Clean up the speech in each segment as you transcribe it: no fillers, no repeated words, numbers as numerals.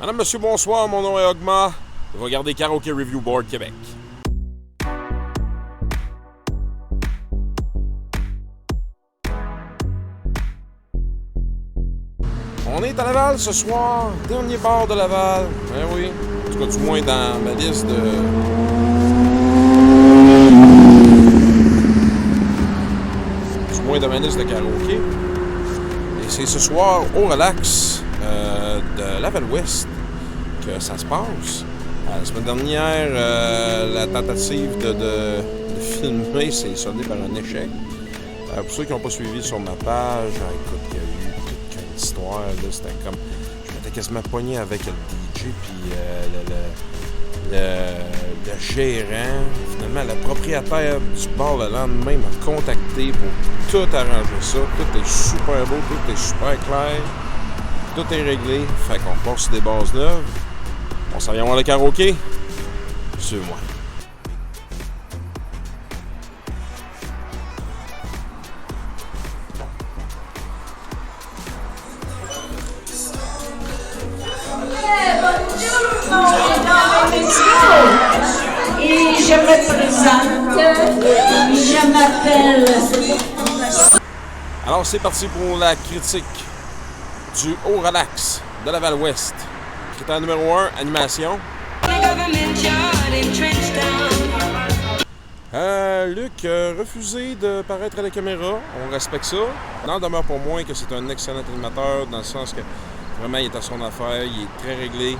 Madame, monsieur, bonsoir, mon nom est Ogma. Je vais regarder Karaoke Review Board Québec. On est à Laval ce soir, dernier bar de Laval. Ben oui, en tout cas du moins dans ma liste de... Du moins dans ma liste de karaoké. Et c'est ce soir au relax de Laval-Ouest que ça se passe. La semaine dernière, la tentative de filmer s'est soldée par un échec. Pour ceux qui n'ont pas suivi sur ma page, écoute, il y a eu toute une histoire. Là, c'était comme... Je m'étais quasiment pogné avec le DJ, puis le gérant. Finalement, le propriétaire du bar le lendemain m'a contacté pour tout arranger ça. Tout est super beau, tout est super clair. Tout est réglé. Fait qu'on part sur des bases neuves. On s'en vient voir le karaoké. Suis-moi. Et je me présente, je m'appelle... Alors c'est parti pour la critique du Haut Relax de Laval-Ouest. Critère numéro 1, animation. Luc a refusé de paraître à la caméra, on respecte ça. N'en demeure pour moins que c'est un excellent animateur dans le sens que vraiment il est à son affaire, il est très réglé.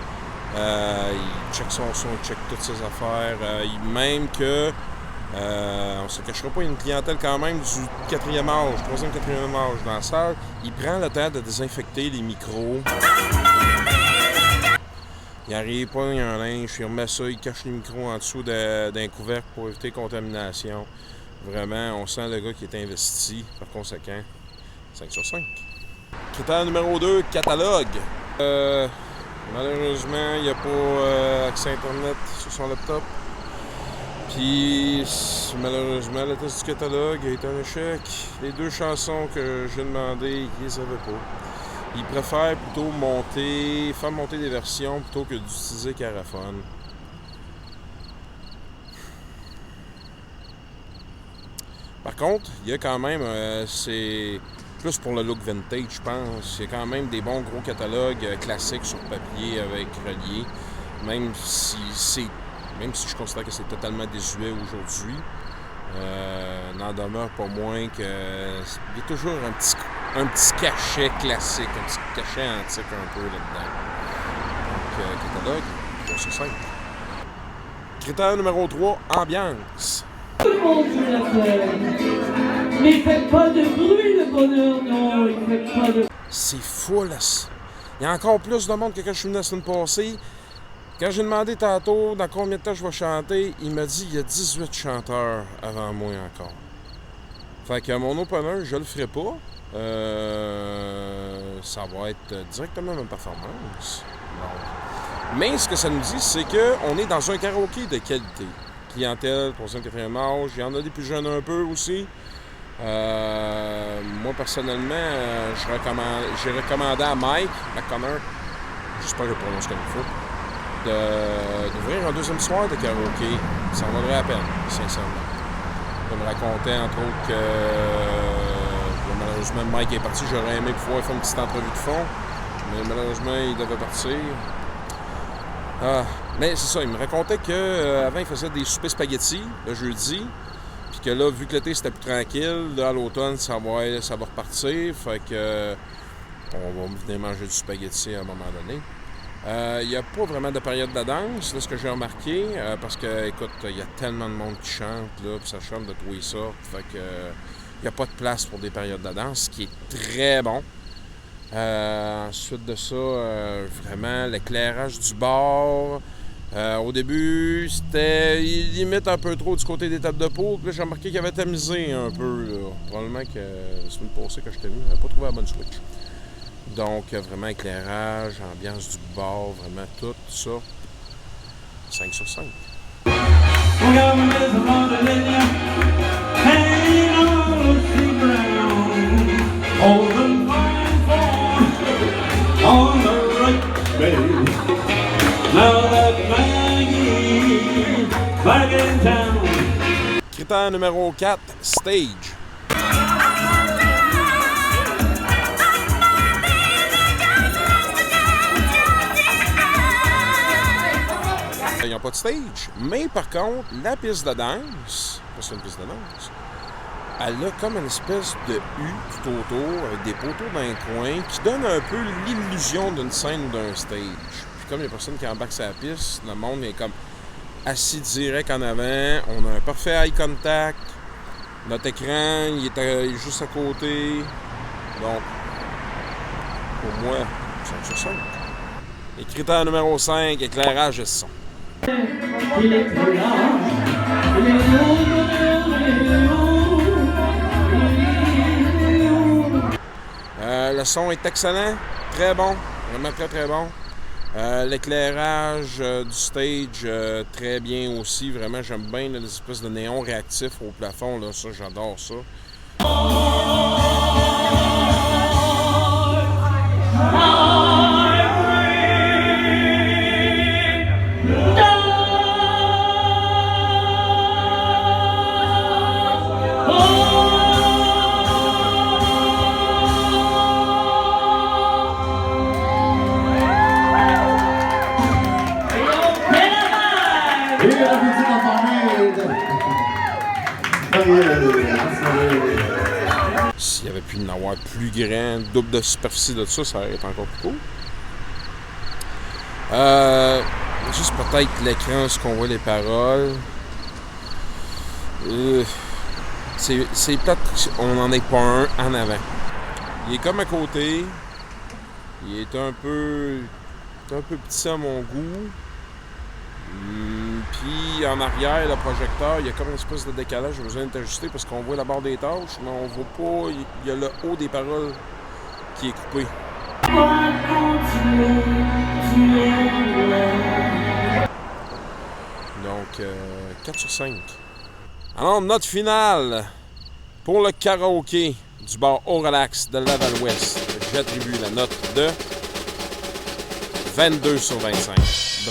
Il check son son, il check toutes ses affaires. Même que, on se cachera pas, il y a une clientèle quand même du 4e âge, 3e, 4e âge dans la salle. Il prend le temps de désinfecter les micros. Il arrive pas, il y a un linge, il remet ça, il cache les micros en dessous d'un couvercle pour éviter contamination. Vraiment, on sent le gars qui est investi, par conséquent, 5 sur 5. Critère numéro 2, catalogue. Malheureusement, il n'y a pas accès à Internet sur son laptop. Puis, malheureusement, le test du catalogue a été un échec. Les 2 chansons que j'ai demandées, il les avait pas. Il préfère plutôt faire monter des versions plutôt que d'utiliser Caraphone. Par contre, il y a quand même, c'est plus pour le look vintage, je pense. Il y a quand même des bons gros catalogues classiques sur papier avec relié, même si je considère que c'est totalement désuet aujourd'hui. N'en demeure pas moins que il y a toujours un petit cachet classique, un petit cachet antique un peu là-dedans. Donc, catalogue, 3 sur 5. Critère numéro 3, ambiance. Tout le monde dit la fête. Mais faites pas de bruit, le bonheur, non, il fait pas de... C'est fou, là. Il y a encore plus de monde que quand je suis venu la semaine passée. Quand j'ai demandé tantôt dans combien de temps je vais chanter, il m'a dit qu'il y a 18 chanteurs avant moi encore. Fait que mon opener, je le ferai pas. Ça va être directement ma performance. Bon. Mais ce que ça nous dit, c'est qu'on est dans un karaoké de qualité. Clientèle, 3e, 4e âge. Il y en a des plus jeunes un peu aussi. Moi, personnellement, j'ai recommandé à Mike McConnor, j'espère que je prononce comme il faut, d'ouvrir un 2e soir de karaoké. Ça en vaudrait la peine, sincèrement. Il me racontait, entre autres, que malheureusement, Mike est parti. J'aurais aimé pouvoir faire une petite entrevue de fond, mais malheureusement, il devait partir. Mais c'est ça, il me racontait qu'avant, il faisait des soupers spaghettis le jeudi, puis que là, vu que l'été, c'était plus tranquille, là, à l'automne, ça va repartir, fait que on va venir manger du spaghetti à un moment donné. Il n'y a pas vraiment de période de danse, là, ce que j'ai remarqué, parce que, écoute, il y a tellement de monde qui chante, là, puis ça chante de tous les sortes, fait que il n'y a pas de place pour des périodes de danse, ce qui est très bon. Ensuite de ça, vraiment, l'éclairage du bar. Au début, c'était limite un peu trop du côté des tables de poule. Puis là, j'ai remarqué qu'il y avait tamisé un peu, là. Probablement que la semaine passée, quand j'étais venu, je n'avais pas trouvé la bonne switch. Donc, vraiment éclairage, ambiance du bar, vraiment tout ça. 5 sur 5. On the right way. critère numéro 4, stage. Ils n'ont pas de stage, mais par contre, la piste de danse, c'est une piste de danse, elle a comme une espèce de U tout autour, avec des poteaux dans les coins, qui donne un peu l'illusion d'une scène ou d'un stage. Puis comme il y a personne qui embarque sur la piste, le monde est comme assis direct en avant, on a un parfait eye contact, notre écran, il est juste à côté, donc, pour moi, 5 sur 5. Et critère numéro 5, éclairage et son. Le son est excellent, très bon, vraiment très très bon. L'éclairage du stage, très bien aussi, vraiment j'aime bien les espèces de néons réactifs au plafond, là, ça j'adore ça. S'il y avait pu en avoir plus grand, double de superficie de ça, ça aurait été encore plus cool. Juste peut-être l'écran, ce qu'on voit les paroles. C'est plate, on n'en est pas un en avant. Il est comme à côté. Il est un peu petit à mon goût. Puis en arrière, le projecteur, il y a comme une espèce de décalage. J'ai besoin d'ajuster parce qu'on voit la barre des tâches, mais on voit pas. Il y a le haut des paroles qui est coupé. Donc, 4 sur 5. Alors, note finale pour le karaoké du bar Au Relax de Laval-Ouest. J'attribue la note de 22 sur 25.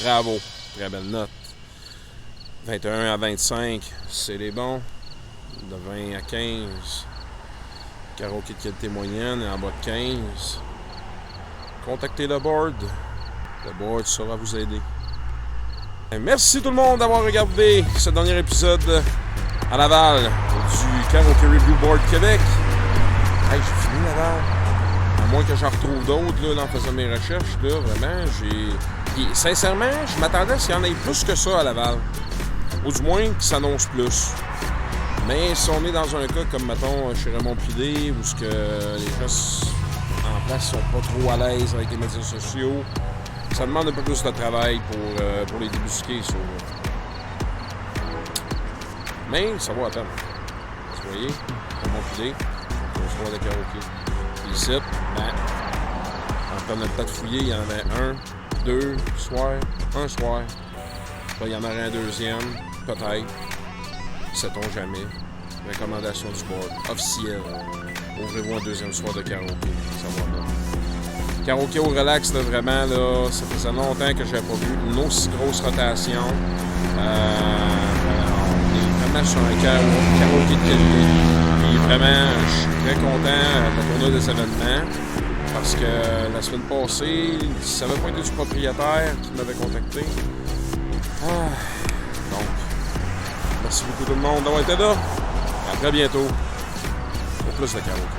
Bravo, très belle note. 21 à 25, c'est les bons. De 20 à 15, karaoké de qualité moyenne et en bas de 15. Contactez le board. Le board saura vous aider. Merci tout le monde d'avoir regardé ce dernier épisode à Laval du Karaoke Review Board Québec. Hey, j'ai fini Laval. À moins que j'en retrouve d'autres là, en faisant mes recherches. Là, vraiment, Puis, sincèrement, je m'attendais à ce qu'il y en ait plus que ça à Laval. Ou du moins, qu'il s'annonce plus. Mais si on est dans un cas comme, mettons, chez Raymond Pilé, où ce que les gens en place sont pas trop à l'aise avec les médias sociaux, ça demande un peu plus de travail pour les débusquer, ça. Mais ça vaut la peine. Vous voyez, Raymond Pilé, on se voit de karaoké. Puis ici, en prenant le temps de fouiller, il y en avait un, deux soirs, un soir. Là, il y en aurait un deuxième, peut-être. Sait-on jamais. Recommandation du board officielle. Ouvrez-vous un deuxième soir de karaoké. Ça va bien. Karaoké au relax, là, vraiment, là, ça faisait longtemps que je n'avais pas vu une aussi grosse rotation. On est vraiment sur un karaoké de qualité. Puis vraiment, je suis très content de la tournée des événements. Parce que la semaine passée, ça n'avait pas été du propriétaire qui m'avait contacté. Donc, merci beaucoup tout le monde d'avoir été là. À très bientôt pour plus de karaoké.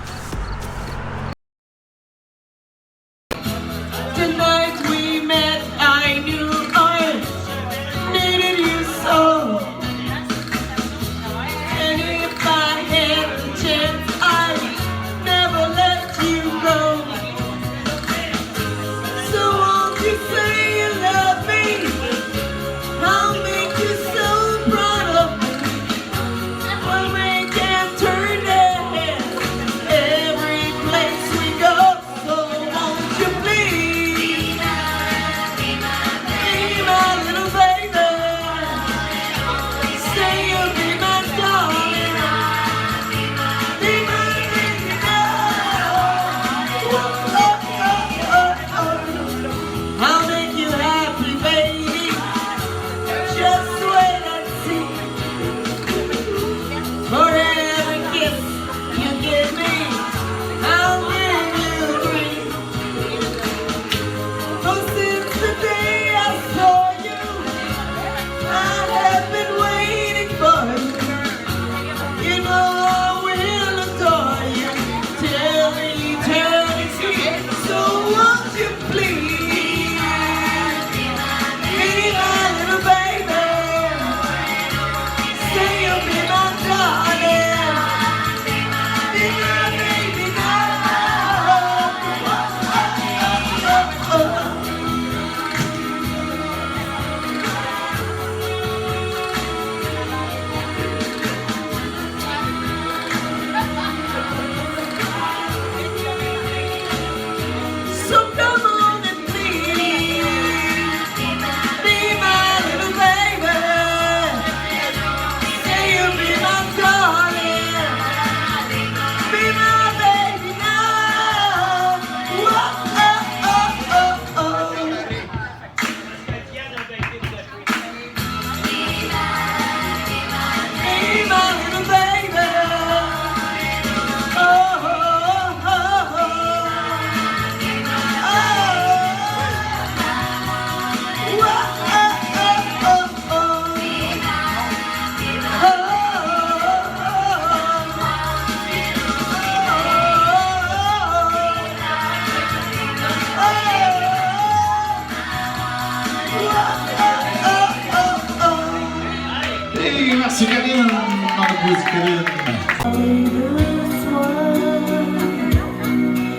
merci Karine. On applaudit Karine.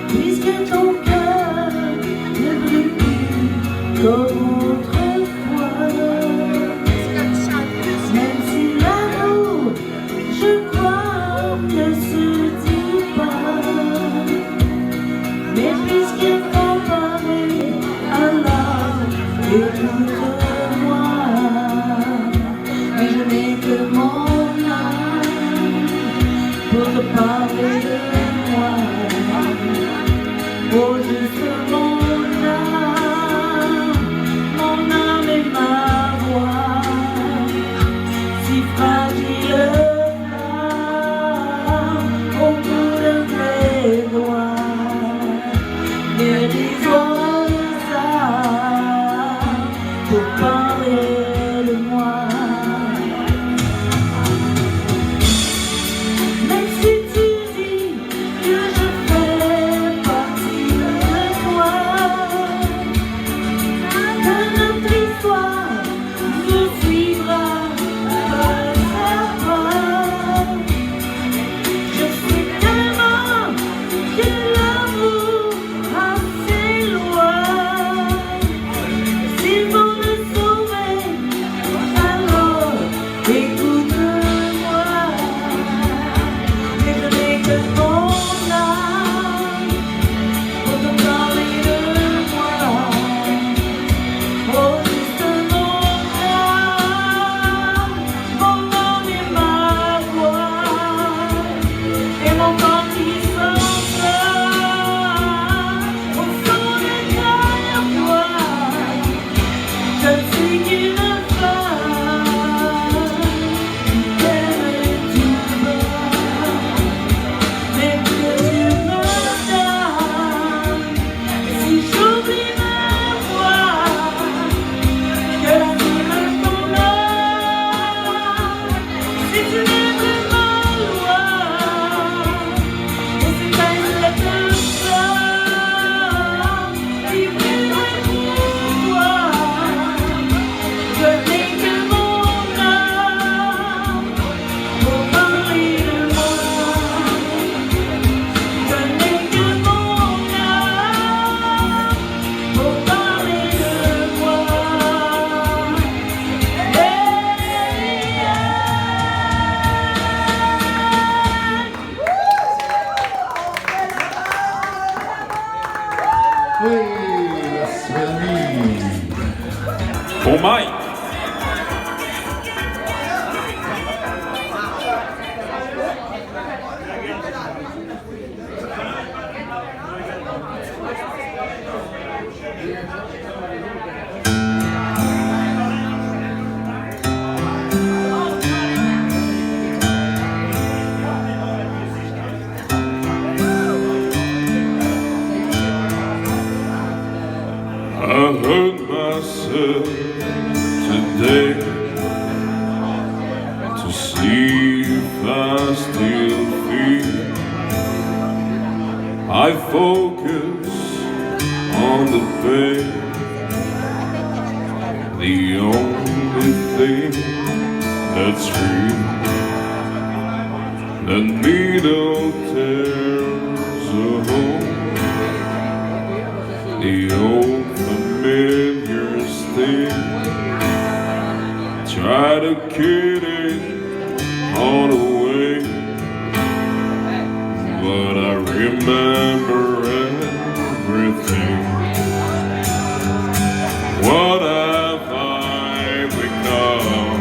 Puisque ton cœur ne brûle plus comme autrefois, même si l'amour, je crois, ne se dit pas, mais puisqu'il faut parler, alors écoute-moi, mais je n'ai que mon âme pour te parler de moi. Oh, juste mon âme et ma voix, si fragile là, au bout de mes doigts, mais dis-moi ça, pour parler de moi. Même si tu dis que je fais partie de toi, que notre histoire nous suivra pas à pas. Je sais tellement que l'amour a ses lois. S'il faut le sauver, alors écoute-moi. Mais je n'ai que mon âme pour te parler de moi. Oh, juste mon âme et ma voix, et mon corps qui s'enflamme au son de ta voix. Je ne suis qu'une femme qui t'aime tout bas, mais que tu me donnes. Si j'oublie ma voix, que la sienne ton âme. Si tu m'aimes ma loi, et si t'aimes cette flamme qui brûle pour toi, je n'ai que mon âme pour parler de moi. Je n'ai que mon âme pour parler de moi. Oui, la famille. Pour Mike. I hurt myself today to see if I still feel. I focus on the pain, the only thing that's real. The needle tears a hole, the old familiar sting. Try to kid it all away, but I remember everything. What have I become?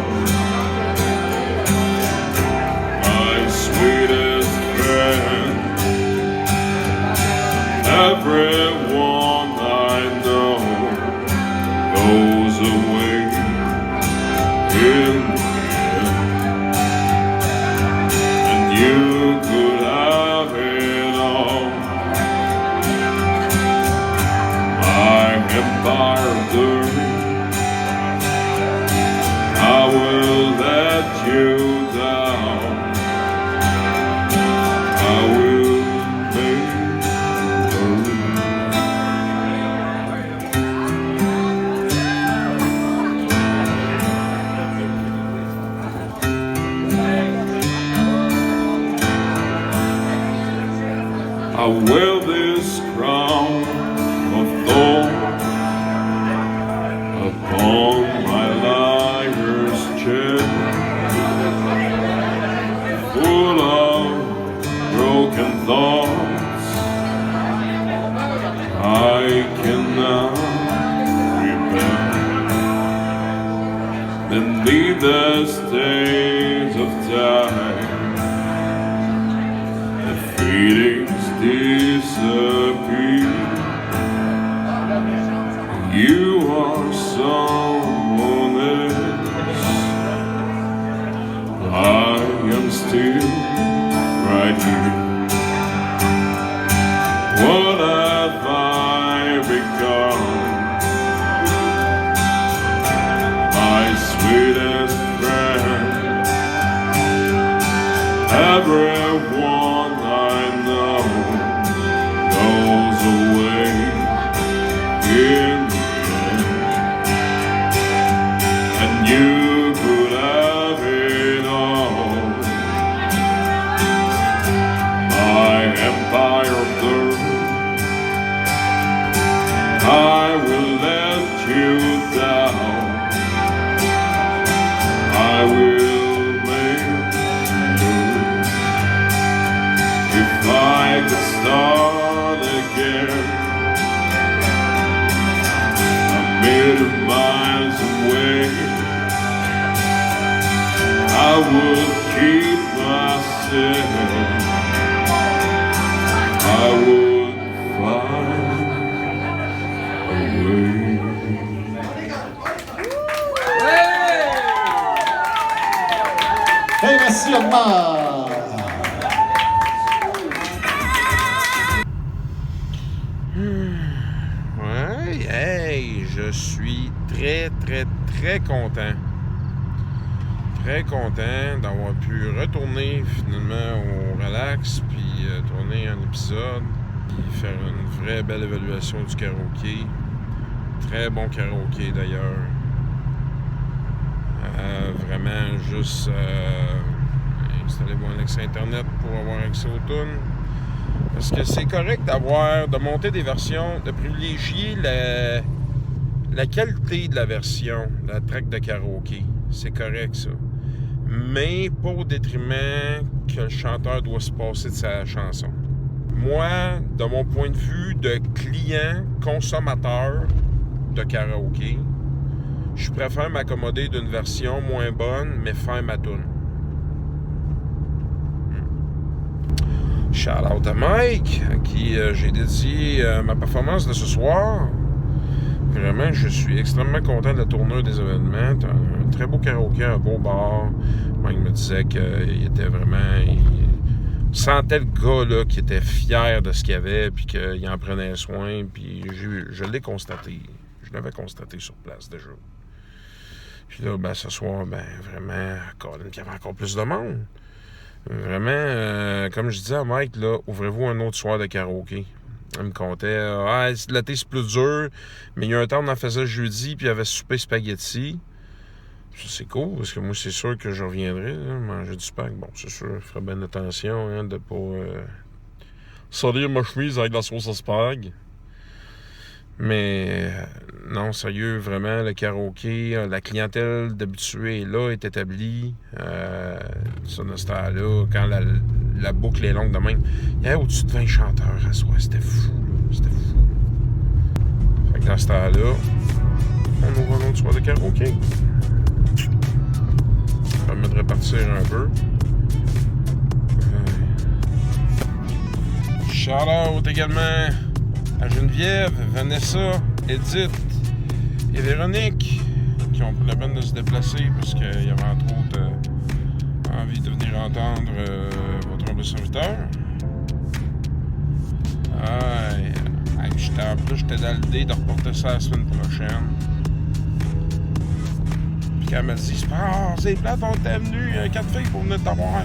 My sweetest friend. Everyone I know goes away in the end, and you could have it all. My empire of dirt, I will let you down. I will make you cannot repent. Then be the stains of time, the feelings disappear. You are someone else. I am still right here. What have I become? My sweetest friend. Everyone I know goes away in the end. And you could have it all. My empire burned. I will let you down. I will make you. If I could start again, a million miles away, I would keep myself. I would find a way. Hey, merci Omar. Ouais, hey, je suis très content. Très content d'avoir pu retourner finalement au relax, puis tourner un épisode, puis faire une vraie belle évaluation du karaoké. Très bon karaoké d'ailleurs. Vraiment juste installez-vous un accès internet pour avoir accès aux tunes. Parce que c'est correct de monter des versions, de privilégier la qualité de la version, la track de karaoké. C'est correct ça. Mais pas au détriment que le chanteur doit se passer de sa chanson. Moi, de mon point de vue de client, consommateur de karaoké, je préfère m'accommoder d'une version moins bonne, mais faire ma tune. Shout out à Mike, à qui j'ai dédié ma performance de ce soir. Vraiment, je suis extrêmement content de la tournure des événements. Un très beau karaoké, un beau bar. Mike me disait qu'il était vraiment... Il sentait le gars là, qui était fier de ce qu'il avait, puis qu'il en prenait soin, puis je l'ai constaté. Je l'avais constaté sur place déjà. Puis là, ben, ce soir, ben, vraiment, il y avait encore plus de monde. Vraiment, comme je disais à Mike, là, ouvrez-vous un autre soir de karaoké. Il me comptait, l'été c'est plus dur, mais il y a un temps on en faisait jeudi, puis il y avait souper spaghetti. Ça, c'est cool, parce que moi, c'est sûr que je reviendrai, là, manger du spag. Bon, c'est sûr, je ferai bien attention, hein, de pas salir ma chemise avec la sauce à spag. Mais non, sérieux, vraiment, le karaoké, la clientèle d'habitués là est établie. Ça, dans ce temps-là, quand la boucle est longue de même, il y avait au-dessus de 20 chanteurs à soi. C'était fou, là. C'était fou. Fait que dans ce temps-là, on ouvre un autre soir de karaoké. Ça permet de repartir un peu. Shout-out également à Geneviève, Vanessa, Edith et Véronique qui ont pris la peine de se déplacer parce qu'il y avait entre autres envie de venir entendre votre humble serviteur. J'étais dans l'idée de reporter ça la semaine prochaine. Puis quand elle m'a dit c'est plate, on était venu 4 filles pour venir t'avoir.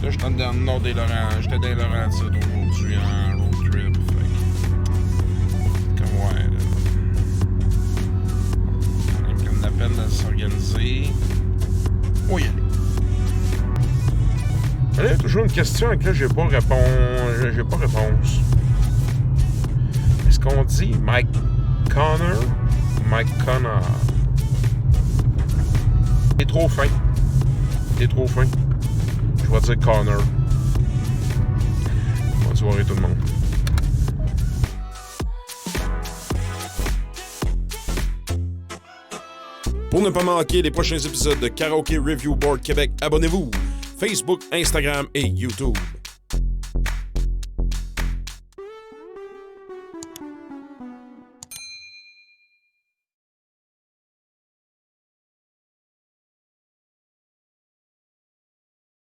Là, j'étais dans le nord des Laurentides. J'étais dans les Laurentides aujourd'hui en road trip. Comme ouais, là. On a pris la peine de s'organiser. Oh, y aller. Il y a toujours une question à laquelle j'ai pas réponse. Est-ce qu'on dit Mike Connor ou Mike Connor? T'es trop fin. Je vais dire Connor. Bonne soirée tout le monde. Pour ne pas manquer les prochains épisodes de Karaoke Review Board Québec, abonnez-vous. Facebook, Instagram et YouTube.